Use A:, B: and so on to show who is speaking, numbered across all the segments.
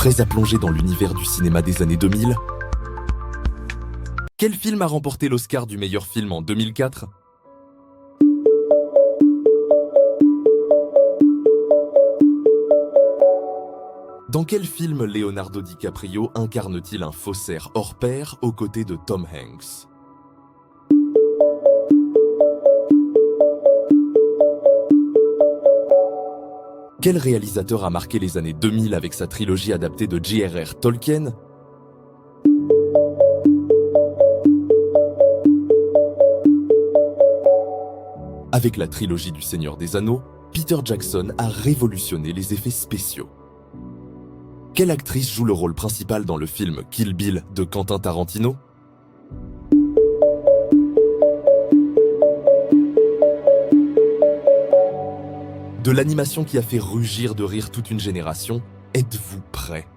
A: Prêts à plonger dans l'univers du cinéma des années 2000? Quel film a remporté l'Oscar du meilleur film en 2004? Dans quel film Leonardo DiCaprio incarne-t-il un faussaire hors pair aux côtés de Tom Hanks? Quel réalisateur a marqué les années 2000 avec sa trilogie adaptée de J.R.R. Tolkien? Avec la trilogie du Seigneur des Anneaux, Peter Jackson a révolutionné les effets spéciaux. Quelle actrice joue le rôle principal dans le film Kill Bill de Quentin Tarantino? De l'animation qui a fait rugir de rire toute une génération, êtes-vous prêts?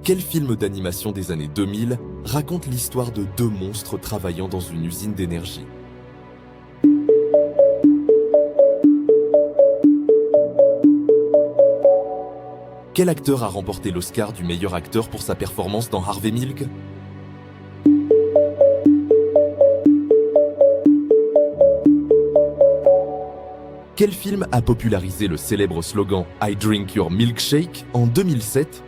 A: Quel film d'animation des années 2000 raconte l'histoire de deux monstres travaillant dans une usine d'énergie? Quel acteur a remporté l'Oscar du meilleur acteur pour sa performance dans Harvey Milk? Quel film a popularisé le célèbre slogan « I drink your milkshake » en 2007?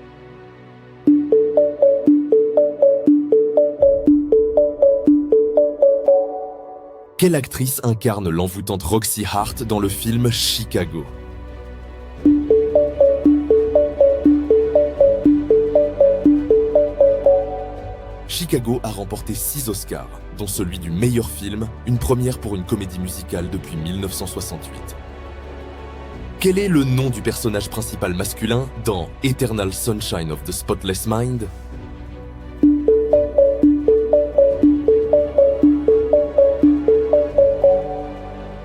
A: Quelle actrice incarne l'envoûtante Roxy Hart dans le film Chicago? Chicago a remporté 6 Oscars, dont celui du meilleur film, une première pour une comédie musicale depuis 1968. Quel est le nom du personnage principal masculin dans Eternal Sunshine of the Spotless Mind?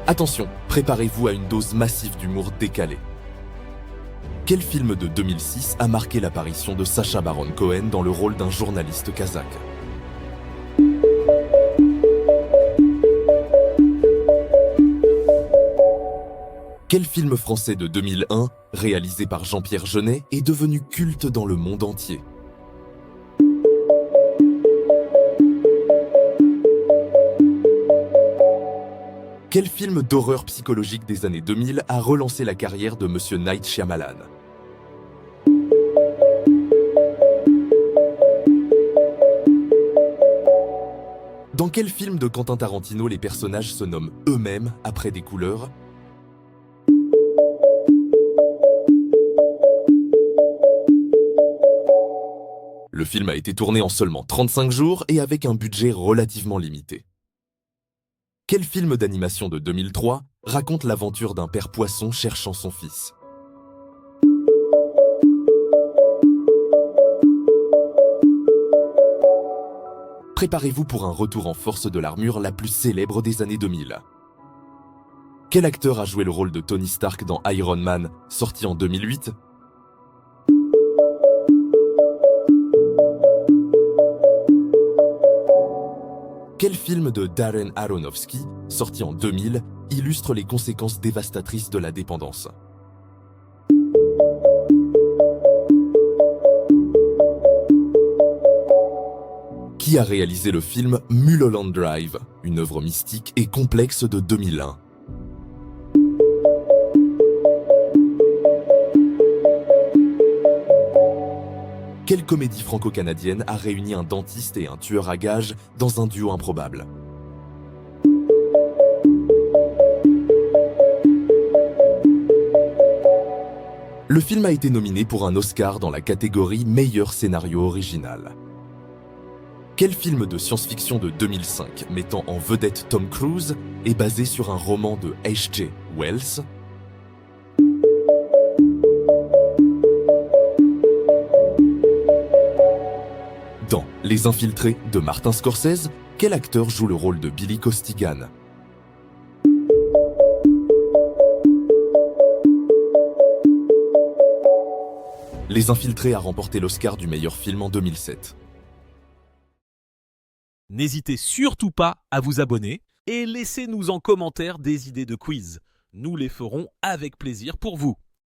A: Attention, préparez-vous à une dose massive d'humour décalé. Quel film de 2006 a marqué l'apparition de Sacha Baron Cohen dans le rôle d'un journaliste kazakh? Quel film français de 2001, réalisé par Jean-Pierre Jeunet, est devenu culte dans le monde entier? Quel film d'horreur psychologique des années 2000 a relancé la carrière de Monsieur Night Shyamalan? Dans quel film de Quentin Tarantino les personnages se nomment eux-mêmes après des couleurs? Le film a été tourné en seulement 35 jours et avec un budget relativement limité. Quel film d'animation de 2003 raconte l'aventure d'un père poisson cherchant son fils? Préparez-vous pour un retour en force de l'armure la plus célèbre des années 2000. Quel acteur a joué le rôle de Tony Stark dans Iron Man, sorti en 2008? Quel film de Darren Aronofsky, sorti en 2000, illustre les conséquences dévastatrices de la dépendance? Qui a réalisé le film Mulholland Drive, une œuvre mystique et complexe de 2001? Quelle comédie franco-canadienne a réuni un dentiste et un tueur à gages dans un duo improbable? Le film a été nominé pour un Oscar dans la catégorie Meilleur scénario original. Quel film de science-fiction de 2005 mettant en vedette Tom Cruise est basé sur un roman de H.G. Wells? Dans Les Infiltrés de Martin Scorsese, quel acteur joue le rôle de Billy Costigan? Les Infiltrés a remporté l'Oscar du meilleur film en 2007.
B: N'hésitez surtout pas à vous abonner et laissez-nous en commentaire des idées de quiz. Nous les ferons avec plaisir pour vous.